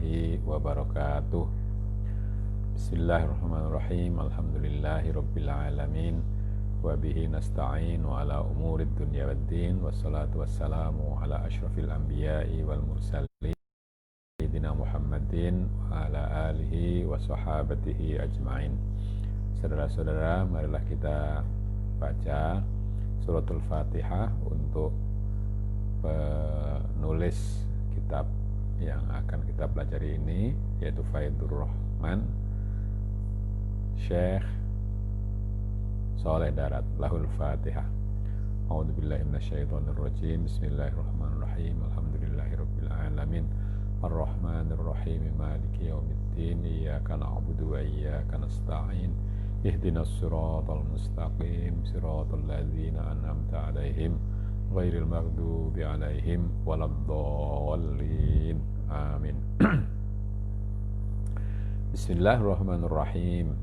warahmatullahi wabarakatuh. Bismillahirrahmanirrahim. Alhamdulillahi rabbil alamin. Wa bihi nasta'in wa ala umurid dunya waddin. Wassalatu wassalamu ala asyrafil anbiya'i wal mursalin sayyidina Muhammadin wa ala alihi wa sahabatihi ajma'in. Saudara-saudara, marilah kita baca suratul Fatihah untuk penulis kitab yang akan kita pelajari ini, yaitu Faidur Rahman, Syekh Saleh Darat. Lahul Fatihah. A'udzubillahi minasyaitonirrajim. Bismillahirrahmanirrahim. Alhamdulillahirabbil alamin. Arrahmanirrahim. Maliki yaumiddin. Iyyaka na'budu wa iyyaka nasta'in. Ihdinas siratal mustaqim. Siratal ladzina an'amta 'alaihim ghairil maghdubi 'alaihim waladdallin. Amin. Bismillahirrahmanirrahim.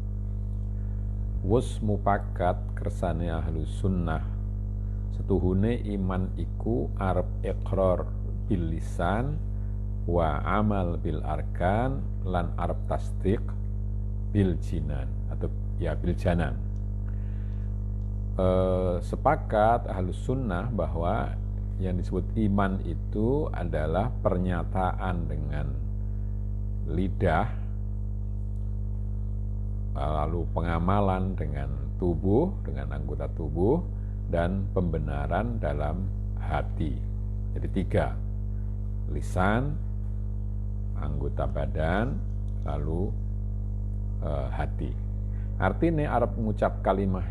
Wus mupakat kersane ahlu sunnah setuhune iman iku arep iqrar bil lisan wa amal bil arkan lan arep tasdiq bil jinan atau ya bil janan. Sepakat ahlus sunnah bahwa yang disebut iman itu adalah pernyataan dengan lidah, lalu pengamalan dengan tubuh, dengan anggota tubuh, dan pembenaran dalam hati. Jadi 3, lisan, anggota badan, lalu hati. Artinya arep ngucap kalimah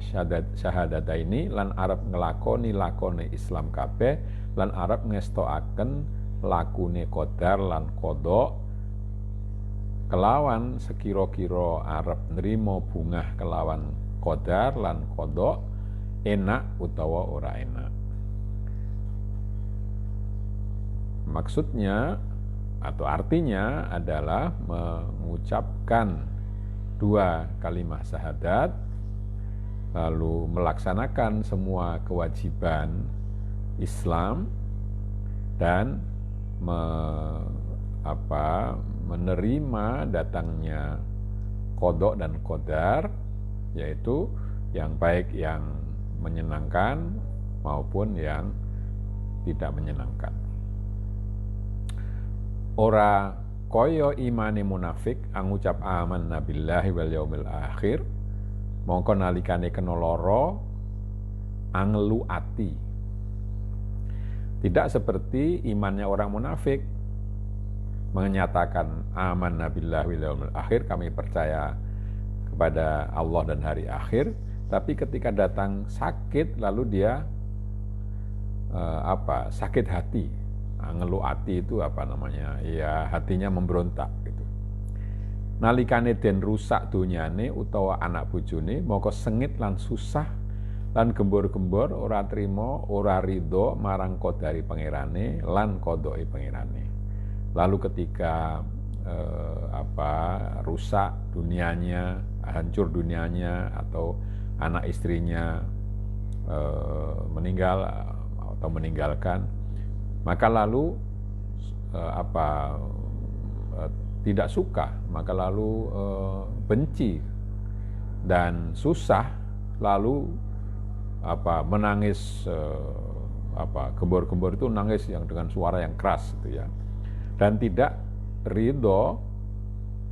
syahadata ini lan arep ngelakoni lakone Islam kabeh lan arep ngestoaken lakune qadar lan qada kelawan sekira-kira arep nrimo bungah kelawan qadar lan qada enak utawa ora enak. Maksudnya atau artinya adalah mengucapkan 2 kalimah syahadat, lalu melaksanakan semua kewajiban Islam dan menerima datangnya qada dan qadar, yaitu yang baik yang menyenangkan maupun yang tidak menyenangkan. Ora kaya imane munafik ngucap amanna billahi wal yaumil akhir, mongko nalikane kena lara angelu ati. Tidak seperti imannya orang munafik menyatakan amanna billahi wal yaumil akhir, kami percaya kepada Allah dan hari akhir, tapi ketika datang sakit lalu dia sakit hati. Ngeluh hati itu ya hatinya memberontak gitu. Nalikane den rusak dunyane utawa anak bojone, moko sengit lan susah lan gembor-gembor ora trima ora ridho marang qadari pangerane lan qadai pangerane. Lalu ketika rusak dunianya, hancur dunianya, atau anak istrinya meninggal atau meninggalkan, maka lalu tidak suka, maka lalu benci dan susah, lalu menangis, gembor-gembor itu nangis yang dengan suara yang keras gitu ya, dan tidak ridho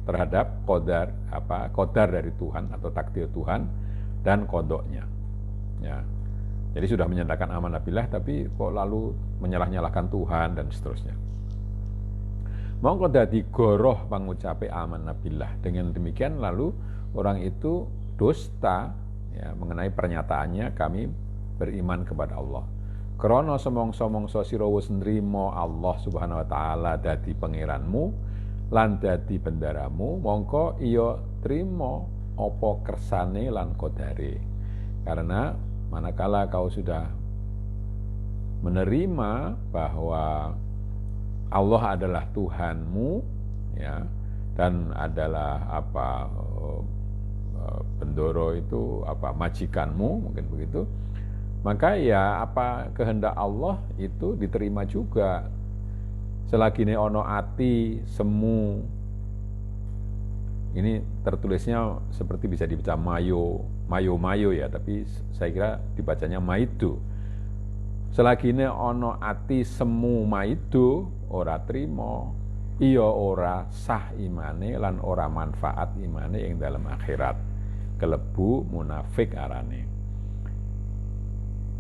terhadap qadar dari Tuhan atau takdir Tuhan dan qadanya ya. Jadi sudah menyatakan amanah billah, tapi kok lalu menyalah-nyalahkan Tuhan dan seterusnya. Mongko dadi goroh pangucape amanah billah. Dengan demikian lalu orang itu dusta ya, mengenai pernyataannya kami beriman kepada Allah. Krana semongso-mongso sira wis nrimo Allah Subhanahu wa taala dadi pangeranmu lan dadi bendaramu, mongko iya trimo apa kersane lan qadare. Karena manakala kau sudah menerima bahwa Allah adalah Tuhanmu ya, dan adalah bendoro itu majikanmu, mungkin begitu, maka ya apa kehendak Allah itu diterima juga. selagine ono ati semu. Ini tertulisnya seperti bisa dibaca mayo ya, tapi saya kira dibacanya maido. Selagine ono ati semu maido ora trimo, iya ora sah imane lan ora manfaat imane ing dalam akhirat. Kelebu munafik arane.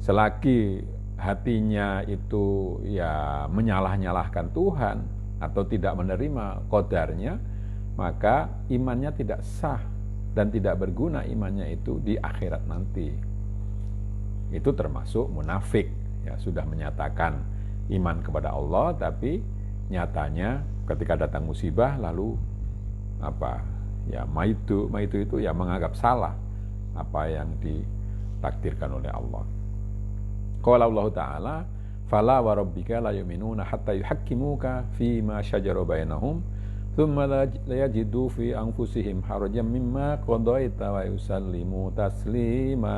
Selagi hatinya itu ya menyalah-nyalahkan Tuhan atau tidak menerima qadarnya, maka imannya tidak sah dan tidak berguna imannya itu di akhirat nanti. Itu termasuk munafik, ya sudah menyatakan iman kepada Allah, tapi nyatanya ketika datang musibah lalu maitu itu ya menganggap salah apa yang ditakdirkan oleh Allah. Qala Allah Ta'ala, fala wa rabbika la yu'minuna hatta yuhakkimuka fi ma shajara bainahum thumma la yajidu fi anfusihim harajan mimma qadaita wa yusallimu taslima.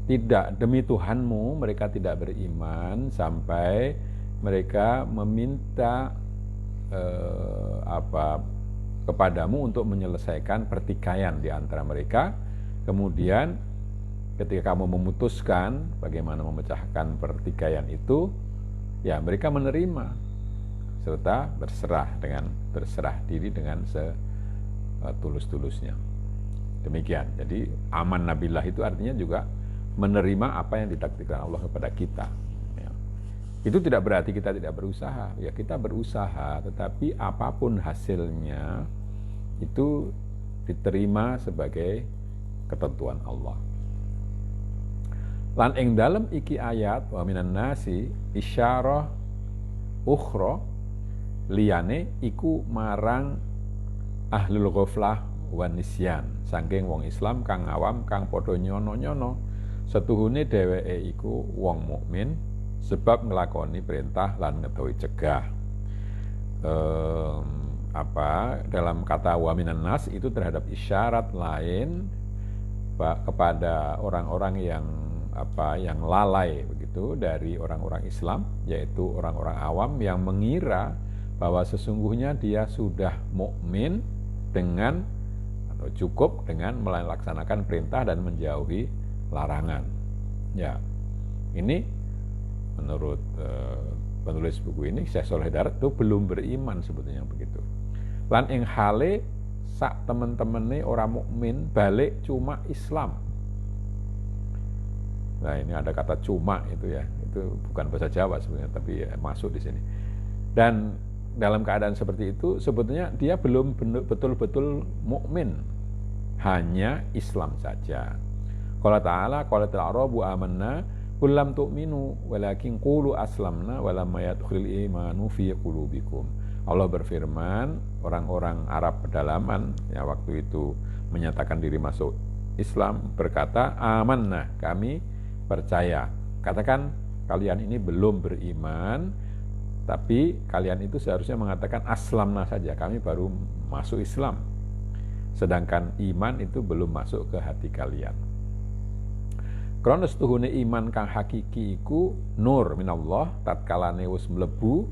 Tidak, demi Tuhanmu mereka tidak beriman sampai mereka meminta kepadamu untuk menyelesaikan pertikaian di antara mereka. Kemudian ketika kamu memutuskan bagaimana memecahkan pertikaian itu, ya mereka menerima serta berserah diri dengan setulus-tulusnya. Demikian. Jadi aman nabillah itu artinya juga menerima apa yang ditakdirkan Allah kepada kita. Ya. Itu tidak berarti kita tidak berusaha. Ya kita berusaha, tetapi apapun hasilnya itu diterima sebagai ketentuan Allah. Lan ing dalem iki ayat wa minan nasi isyarah ukhra liyane iku marang ahlul ghaflah wan nisyan, saking wong Islam kang awam kang padha nyono-nyono setuhune dheweke iku wong mukmin sebab nglakoni perintah lan ngedohi cegah. Dalam kata wa minan nas itu terhadap isyarat lain kepada orang-orang yang lalai begitu dari orang-orang Islam, yaitu orang-orang awam yang mengira bahwa sesungguhnya dia sudah mukmin dengan atau cukup dengan melaksanakan perintah dan menjauhi larangan. Ya, ini menurut penulis buku ini Syekh Shalih Darat itu belum beriman sebetulnya begitu. Lan ing hale sak temen-temene orang mukmin balik cuma Islam. Nah ini ada kata cuma itu ya, itu bukan bahasa Jawa sebenarnya, tapi ya, masuk di sini. Dan dalam keadaan seperti itu sebetulnya dia belum betul-betul mukmin, hanya Islam saja. Qala ta'ala qalatil a'rabu amanna qul lam tu'minu walakin qulu aslamna wa lam yadkhulul imanu fi qulubikum. Allah berfirman, orang-orang Arab pedalaman ya waktu itu menyatakan diri masuk Islam berkata, amanna, kami percaya. Katakan kalian ini belum beriman, tapi kalian itu seharusnya mengatakan aslamna saja, kami baru masuk Islam. Sedangkan iman itu belum masuk ke hati kalian. Krana setuhune iman kang hakiki iku nur minallah tatkalane wis mlebu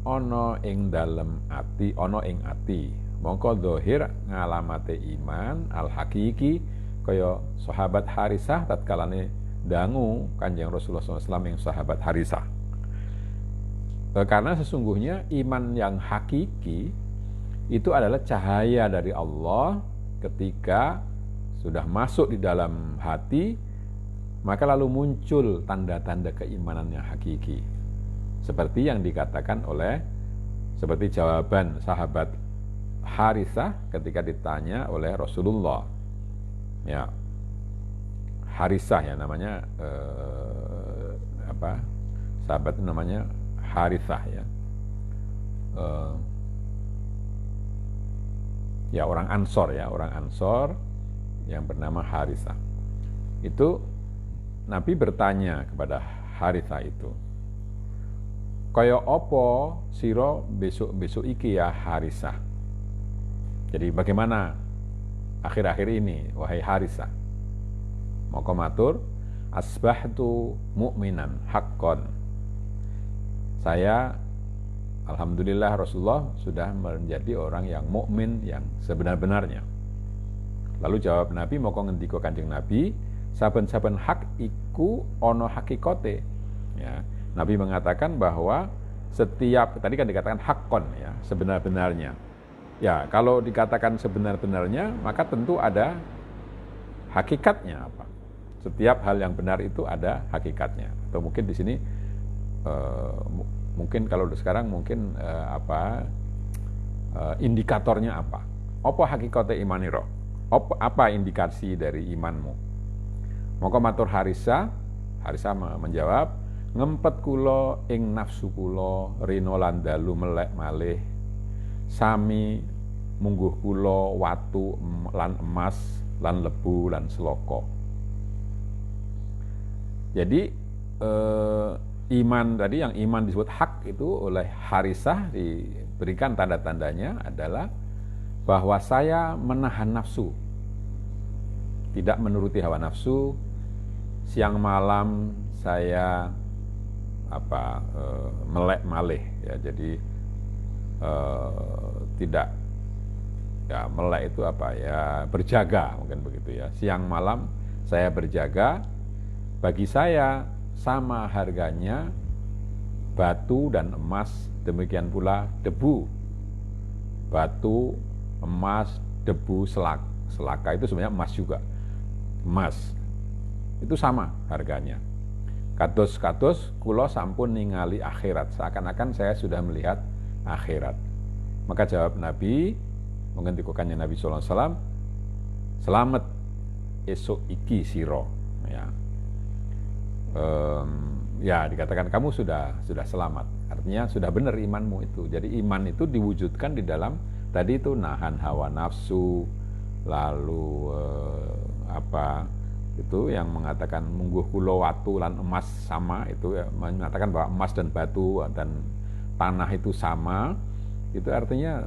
ana ing dalem ati, ana ing ati. Mongko zahir ngalamate iman al hakiki kaya sahabat Harisah tatkalane dangu Kanjeng Rasulullah SAW yang sahabat Harisah. Karena sesungguhnya iman yang hakiki itu adalah cahaya dari Allah ketika sudah masuk di dalam hati, maka lalu muncul tanda-tanda keimanan yang hakiki. Seperti yang dikatakan seperti jawaban sahabat Harisah ketika ditanya oleh Rasulullah. Ya, Harisah ya namanya, sahabat itu namanya Harisah ya. Ya orang Ansor yang bernama Harisah. Itu Nabi bertanya kepada Harisah itu, kaya apa sira besok-besok iki ya Harisah? Jadi bagaimana akhir-akhir ini wahai Harisah? Maka matur, asbahtu mu'minan haqqan. saya alhamdulillah Rasulullah sudah menjadi orang yang mukmin yang sebenar-benarnya. Lalu jawab Nabi, moko ngendika Kanjeng Nabi, saben-saben hak iku ana hakikate. Ya, Nabi mengatakan bahwa setiap, tadi kan dikatakan hakon ya, sebenar-benarnya. Ya, kalau dikatakan sebenar-benarnya, maka tentu ada hakikatnya apa. Setiap hal yang benar itu ada hakikatnya. Atau mungkin di sini mungkin kalau sekarang mungkin indikatornya apa? Apa hakikate imaniro? Apa indikasi dari imanmu? Maka matur Harisa menjawab, ngempet kula ing nafsu kula rina lan dalu melek malih sami mungguh kula watu lan emas lan lebu lan seloko. Jadi iman tadi, yang iman disebut hak itu oleh Harisah diberikan tanda-tandanya adalah bahwa saya menahan nafsu, tidak menuruti hawa nafsu, siang malam saya melek malih ya, jadi tidak ya, melek itu berjaga mungkin begitu ya, siang malam saya berjaga. Bagi saya sama harganya batu dan emas, demikian pula debu. Batu, emas, debu, selaka itu sebenarnya emas juga. Emas itu sama harganya. Kados kula sampun ningali akhirat, seakan-akan saya sudah melihat akhirat. Maka jawab Nabi, mengendikakannya Nabi sallallahu alaihi wasallam, selamat esok iki siro ya. Ya dikatakan kamu sudah selamat, artinya sudah benar imanmu itu. Jadi iman itu diwujudkan di dalam tadi itu nahan hawa nafsu, lalu itu yang mengatakan mungguh kula watu lan emas sama, itu ya, mengatakan bahwa emas dan batu dan tanah itu sama. Itu artinya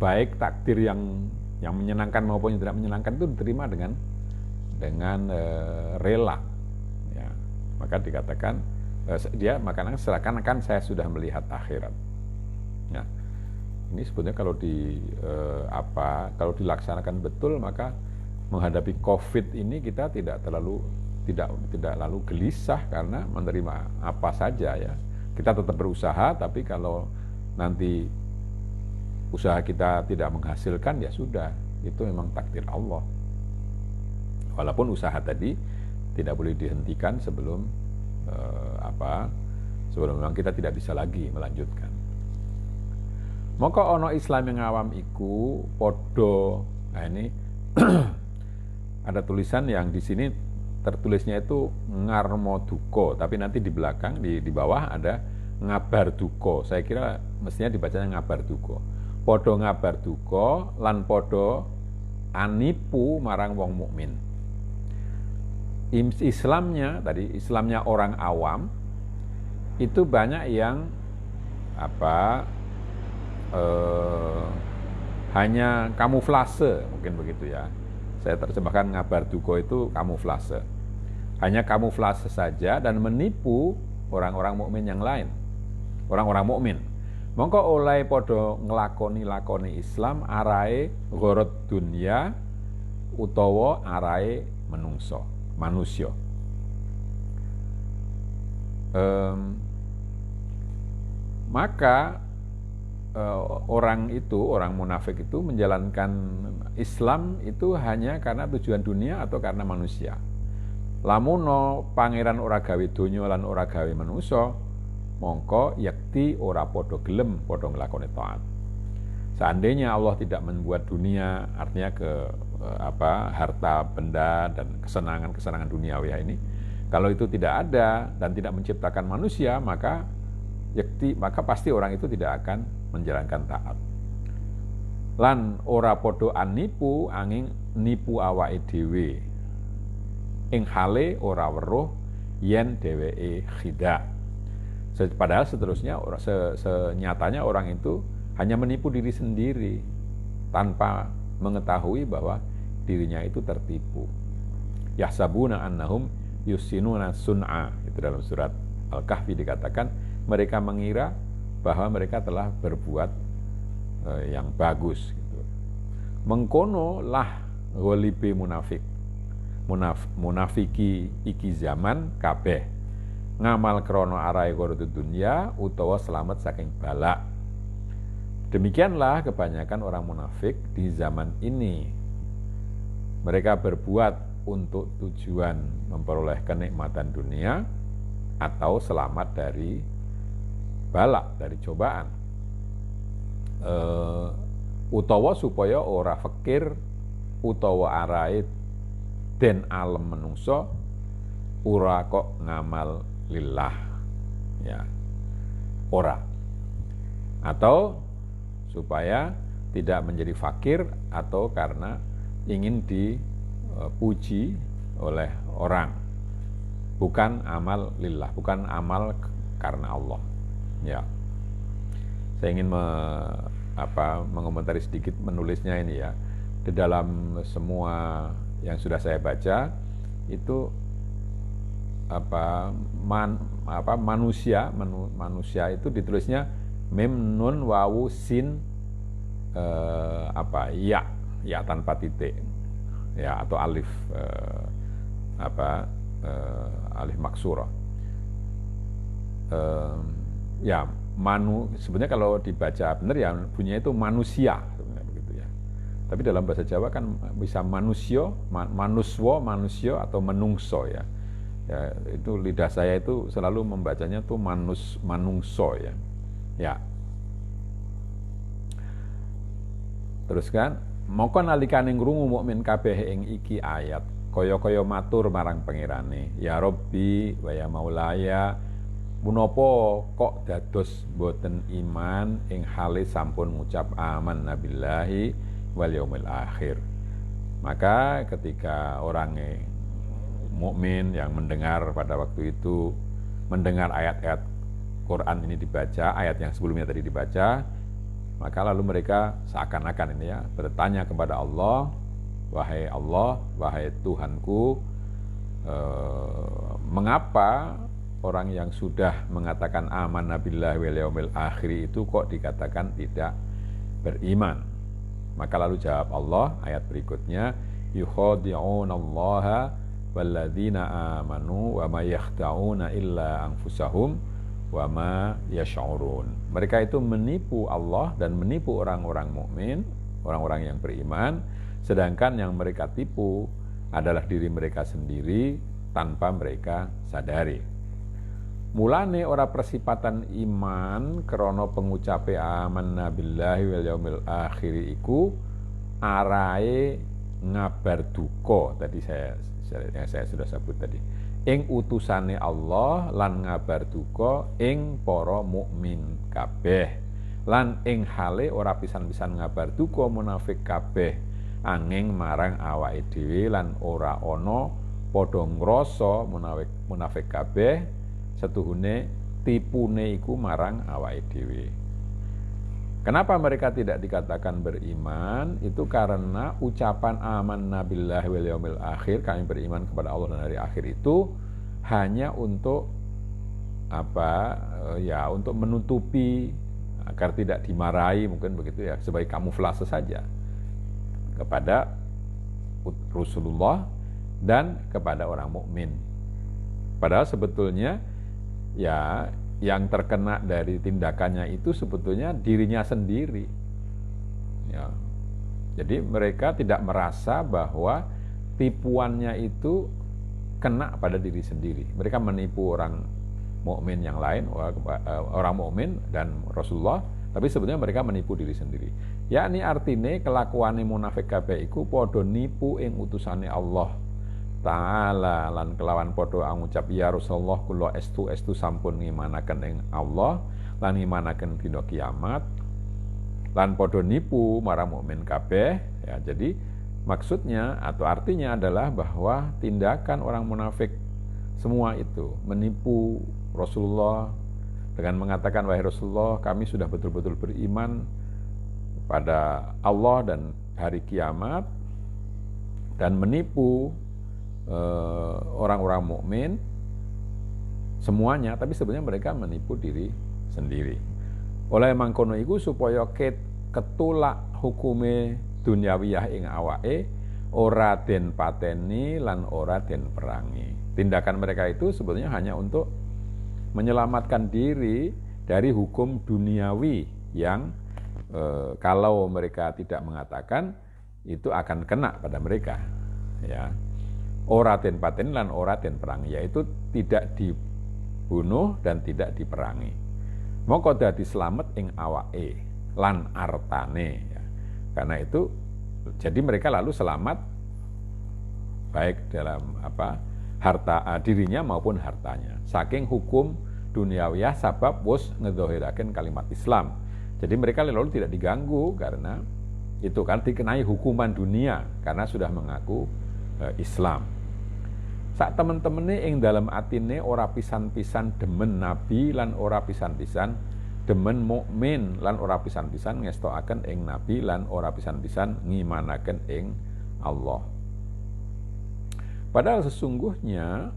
baik takdir yang menyenangkan maupun yang tidak menyenangkan itu diterima dengan rela ya. Maka dikatakan makanya seakan-akan saya sudah melihat akhirat. Nah, ini sebetulnya kalau kalau dilaksanakan betul, maka menghadapi COVID ini kita tidak lalu gelisah karena menerima apa saja ya. Kita tetap berusaha, tapi kalau nanti usaha kita tidak menghasilkan, ya sudah, itu memang takdir Allah. Walaupun usaha tadi tidak boleh dihentikan sebelum memang kita tidak bisa lagi melanjutkan. Maka ono Islam yang awam iku podo. Nah ini ada tulisan yang di sini tertulisnya itu ngarmo duko, tapi nanti di belakang di bawah ada ngabar duko. Saya kira mestinya dibacanya ngabar duko. Podo ngabar duko lan podo anipu marang wong mukmin. Islamnya orang awam itu banyak yang hanya kamuflase, mungkin begitu ya. Saya terjemahkan ngabar duko itu kamuflase, hanya kamuflase saja dan menipu orang-orang mukmin yang lain, orang-orang mukmin. Mongko oleh podo ngelakoni Islam arahe gorot dunia utawa arahe manusia. Maka orang munafik itu menjalankan Islam itu hanya karena tujuan dunia atau karena manusia. Lamuno pangeran ora gawe donya lan ora gawe manusia, mongko yakti ora podo gelem podo nglakoni taat. Seandainya Allah tidak membuat dunia, artinya harta benda dan kesenangan duniawi ini, kalau itu tidak ada dan tidak menciptakan manusia, maka pasti orang itu tidak akan menjalankan taat. Lan ora podo anipu angin nipu awake dhewe. Ing hale ora weruh yen dheweke khida. Padahal seterusnya senyatanya orang itu hanya menipu diri sendiri tanpa mengetahui bahwa dirinya itu tertipu. Yahsabuna annahum yusinuna sun'a. Itu dalam surat Al-Kahfi dikatakan mereka mengira bahwa mereka telah berbuat yang bagus gitu. Mengkono lah ghalibe munafiki iki zaman kabeh ngamal krana arahe koratu dunya utawa selamat saking balak. Demikianlah kebanyakan orang munafik di zaman ini. Mereka berbuat untuk tujuan memperoleh kenikmatan dunia atau selamat dari balak, dari cobaan. Utawa supaya ora fakir utawa arahe den alem menungso ora kok ngamal lillah, ya ora, atau supaya tidak menjadi fakir atau karena ingin dipuji oleh orang, bukan amal lillah, bukan amal karena Allah. Ya, saya ingin mengomentari sedikit menulisnya ini ya. Di dalam semua yang sudah saya baca itu manusia itu ditulisnya mim nun wawu sin ya tanpa titik ya, atau alif alif maksurah. Sebenarnya kalau dibaca benar ya bunyinya itu manusia begitu ya. Tapi dalam bahasa Jawa kan bisa manusyo, manuswo, manusyo atau menungso ya. Ya, itu lidah saya itu selalu membacanya tuh manungso ya. Ya. Teruskan, moko nalikane ngrungu mukmin kabeh ing iki ayat, kaya-kaya matur marang pangerane, ya Rabbi wa ya Maulaya, punapa kok dados boten iman ing hale sampun ngucap aman nabillahi wal yaumil akhir. Maka ketika orangnya mukmin yang mendengar pada waktu itu, mendengar ayat-ayat Quran ini dibaca, ayat yang sebelumnya tadi dibaca, maka lalu mereka seakan-akan ini ya bertanya kepada Allah, wahai Tuhanku, mengapa orang yang sudah mengatakan amanna billahi wal yaumil akhir itu kok dikatakan tidak beriman? Maka lalu jawab Allah ayat berikutnya, yukhadi'unallaha walladzina amanu wa ma yakhda'una illa anfusahum wa ma yash'urun. Mereka itu menipu Allah dan menipu orang-orang mukmin, orang-orang yang beriman, sedangkan yang mereka tipu adalah diri mereka sendiri tanpa mereka sadari. Mulane ora persipatan iman krana pengucape amanna billahi wal yaumil akhir iku arahe ngabar duka. Tadi saya sudah sebut tadi, ing utusane Allah lan ngabar duka ing para mukmin kabeh, lan ing hale ora pisan-pisan ngabar duka munafik kabeh angin marang awake dhewe, lan ora ana padha ngrasa munafik kabeh setuhune tipune iku marang awake dhewe. Kenapa mereka tidak dikatakan beriman? Itu karena ucapan amanna billahi wal yaumil akhir, kami beriman kepada Allah dan hari akhir itu hanya untuk untuk menutupi agar tidak dimarahi, mungkin begitu ya, sebagai kamuflase saja kepada Rasulullah dan kepada orang mukmin. Padahal sebetulnya ya yang terkena dari tindakannya itu sebetulnya dirinya sendiri. Ya. Jadi mereka tidak merasa bahwa tipuannya itu kena pada diri sendiri. Mereka menipu orang mukmin yang lain, orang mukmin dan Rasulullah, tapi sebetulnya mereka menipu diri sendiri. Yakni artine kelakuane munafik kabeh iku padha nipu ing utusane Allah Ta'ala, lan kelawan padha ngucap ya Rasulullah kula estu sampun ngimanaken ing Allah lan ngimanaken dina kiamat, lan padha nipu marang mukmin kabeh ya. Jadi maksudnya atau artinya adalah bahwa tindakan orang munafik semua itu menipu Rasulullah dengan mengatakan, wahai Rasulullah, kami sudah betul-betul beriman pada Allah dan hari kiamat, dan menipu orang-orang mukmin semuanya, tapi sebenarnya mereka menipu diri sendiri. Oleh mangkono iku supaya ketulak hukume dunyawiyah ing awake ora den pateni lan ora den perangi. Tindakan mereka itu sebetulnya hanya untuk menyelamatkan diri dari hukum duniawi yang kalau mereka tidak mengatakan itu akan kena pada mereka, ya. Ora den pateni lan ora den perangi, yaitu tidak dibunuh dan tidak diperangi. Moko dadi slamet ing awake lan artane, ya. Karena itu jadi mereka lalu selamat baik dalam harta dirinya maupun hartanya saking hukum duniawiyah sabab wis ngedzohiraken kalimat Islam. Jadi mereka lalu tidak diganggu karena itu kan dikenai hukuman dunia karena sudah mengaku Islam. Sak temen-temene ing dalam atine ora pisan-pisan demen nabi lan ora pisan-pisan demen mukmin lan ora pisan-pisan ngestokaken ing nabi lan ora pisan-pisan ngimanaken ing Allah. Padahal sesungguhnya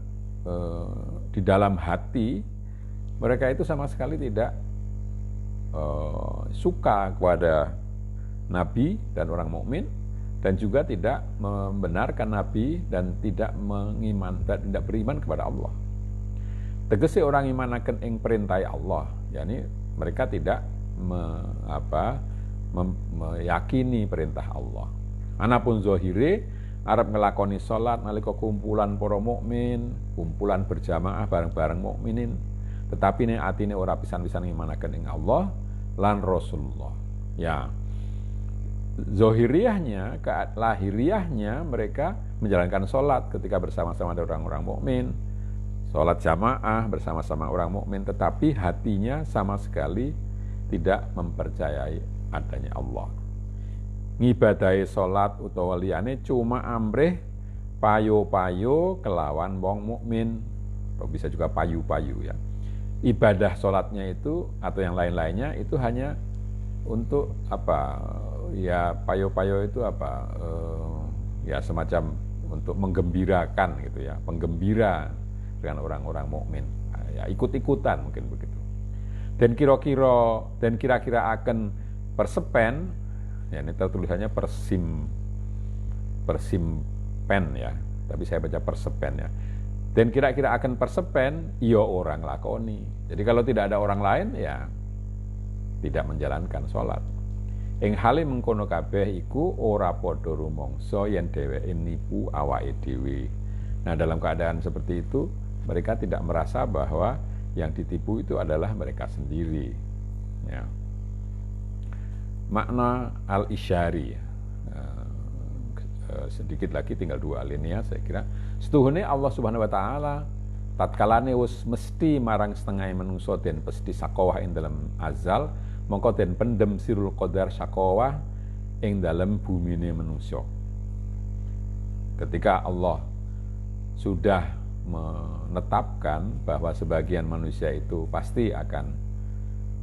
di dalam hati mereka itu sama sekali tidak suka kepada nabi dan orang mukmin, dan juga tidak membenarkan nabi dan tidak tidak beriman kepada Allah. Tegese orang imanaken ing perintah Allah, yakni mereka tidak meyakini perintah Allah. Anapun zahire arep ngelakoni salat nalika kumpulan para mukmin, kumpulan berjamaah bareng-bareng mukminin, tetapi nek atine ora pisan-pisan ngimanaken ing Allah lan Rasulullah. Ya. Zahiriyahnya, lahiriahnya mereka menjalankan sholat ketika bersama-sama dengan orang-orang mukmin, sholat jamaah bersama-sama orang mukmin, tetapi hatinya sama sekali tidak mempercayai adanya Allah. Ngibadahi sholat utawa liyane cuma amrih payo-payo kelawan wong mukmin, atau bisa juga payu-payu, ya. Ibadah sholatnya itu atau yang lain-lainnya itu hanya untuk ya payo-payo itu ya semacam untuk menggembirakan gitu, ya, penggembira dengan orang-orang mukmin, ya ikut-ikutan mungkin begitu. Dan kira-kira akan persepen, ya ini tulisannya persimpen, ya, tapi saya baca persepen, ya. Dan kira-kira akan persepen, iya orang lakoni. Jadi kalau tidak ada orang lain, ya tidak menjalankan sholat. Ing hale mengkono kabeh iku ora padha rumangsa yen dheweke nipu awake dhewe. Nah, dalam keadaan seperti itu, mereka tidak merasa bahwa yang ditipu itu adalah mereka sendiri. Ya. Makna al-isyari, sedikit lagi tinggal 2 alinea saya kira. Setuhune Allah Subhanahu wa taala tatkalane wis mesti marang setengah manungsa den pesti sakowah ing dalam azal, mongko den pendem sirul qadar sakowah ing dalam bumine manusia. Ketika Allah sudah menetapkan bahwa sebagian manusia itu pasti akan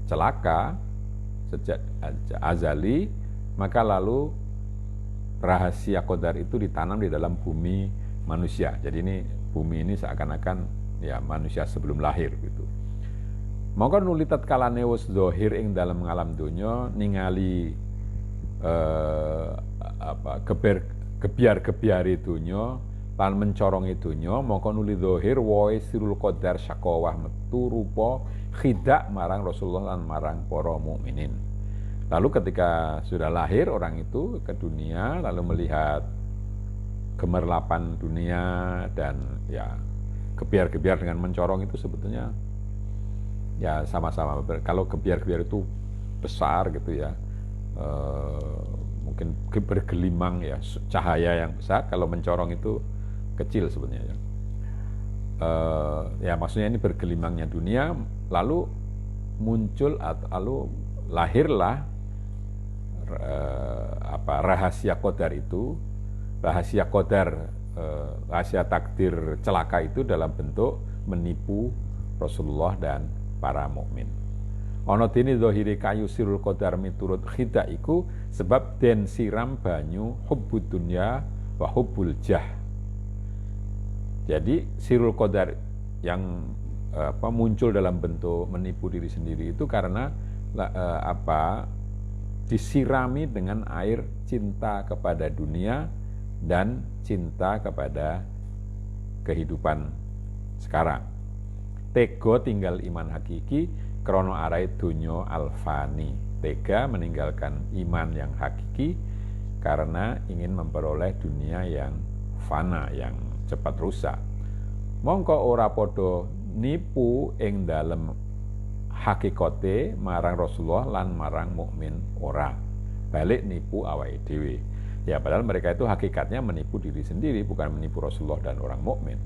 celaka sejak azali, maka lalu rahasia qadar itu ditanam di dalam bumi manusia. Jadi ini bumi ini seakan-akan ya manusia sebelum lahir gitu. Maka nuli tatkalane wis zahir ing dalam ngalam donya ningali gebiar-gebiare donya lan mencorongi donya, maka nuli zahir wae sirul qadar syakawah metu rupa khidak marang Rasulullah lan marang para mukminin. Lalu ketika sudah lahir orang itu ke dunia, lalu melihat gemerlapan dunia dan ya gebiar-gebiar dengan mencorong itu sebetulnya ya sama-sama. Kalau gebiar-gebiar itu besar gitu ya, mungkin bergelimang ya, cahaya yang besar. Kalau mencorong itu kecil sebenarnya ya. Ya maksudnya ini bergelimangnya dunia, lalu muncul lalu lahirlah rahasia qadar itu, rahasia qadar, rahasia takdir celaka itu dalam bentuk menipu Rasulullah dan para mukmin. Ana dene zahire kayu sirul qadar miturut khida iku sebab den siram banyu hubbud dunya wa hubbul jah. Jadi sirul qadar yang muncul dalam bentuk menipu diri sendiri itu karena disirami dengan air cinta kepada dunia dan cinta kepada kehidupan sekarang. Tega tinggal iman hakiki krono arai dunyo alfani. Tega meninggalkan iman yang hakiki karena ingin memperoleh dunia yang fana, yang cepat rusak. Mongko ora podo nipu ing dalem hakikate marang Rasulullah lan marang mukmin ora. Balik nipu awake dhewe. Ya padahal mereka itu hakikatnya menipu diri sendiri, bukan menipu Rasulullah dan orang mukmin.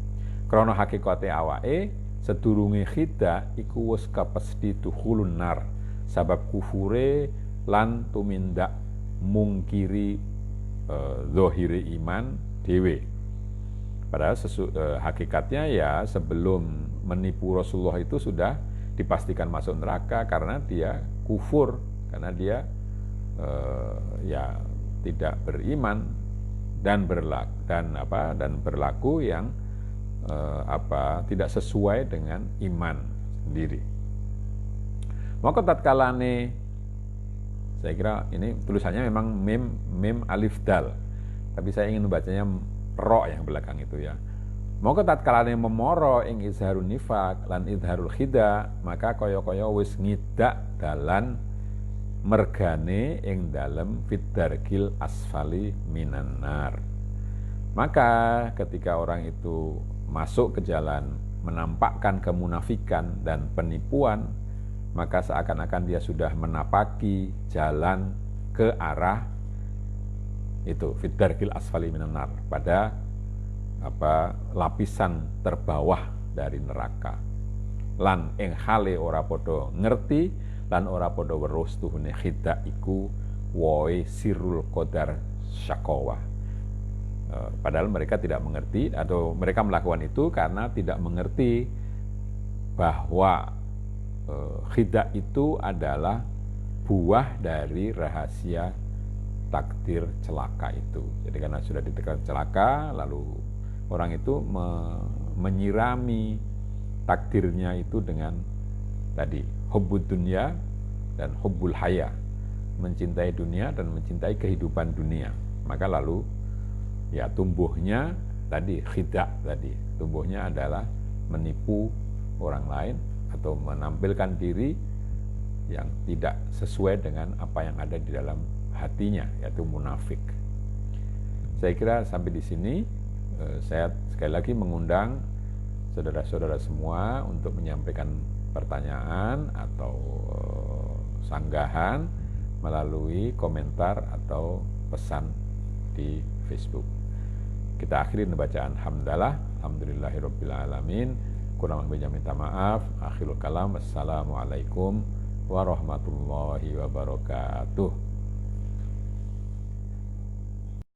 Krana hakikate awake sedurunge khida iku wis kapesthi dukhulun nar, sabab kufure lan tumindak mungkiri zahire iman dhewe. Padahal hakikatnya ya sebelum menipu Rasulullah itu sudah dipastikan masuk neraka karena dia kufur, karena dia ya tidak beriman dan berlaku yang tidak sesuai dengan iman sendiri. Maka tatkalane, saya kira ini tulisannya memang mim alif dal, tapi saya ingin membacanya ro yang belakang itu ya. Maka tatkalane memoro ing izharun nifaq lan izharul khida, maka kaya-kaya wis ngidak dalan mergane ing dalem fiddarkil asfali minan nar. Maka ketika orang itu masuk ke jalan menampakkan kemunafikan dan penipuan, maka seakan-akan dia sudah menapaki jalan ke arah itu fiddarkil asfali minan nar, pada lapisan terbawah dari neraka. Lan ing hale ora padha ngerti lan ora padha weruh tuhune khida iku woe sirrul qadar syaqawa. Padahal mereka tidak mengerti, atau mereka melakukan itu karena tidak mengerti bahwa khida itu adalah buah dari rahasia takdir celaka itu. Jadi karena sudah ditekan celaka, lalu orang itu menyirami takdirnya itu dengan tadi hubbud dunya dan hubbul haya, mencintai dunia dan mencintai kehidupan dunia. Maka lalu ya tumbuhnya tadi khida tadi, tumbuhnya adalah menipu orang lain atau menampilkan diri yang tidak sesuai dengan apa yang ada di dalam hatinya, yaitu munafik. Saya kira sampai di sini. Saya sekali lagi mengundang saudara-saudara semua untuk menyampaikan pertanyaan atau sanggahan melalui komentar atau pesan di Facebook. Kita akhiri bacaan hamdalah, alhamdulillahirabbil alamin. Kurang lebihnya minta maaf. Akhirul kalam, assalamualaikum warahmatullahi wabarakatuh.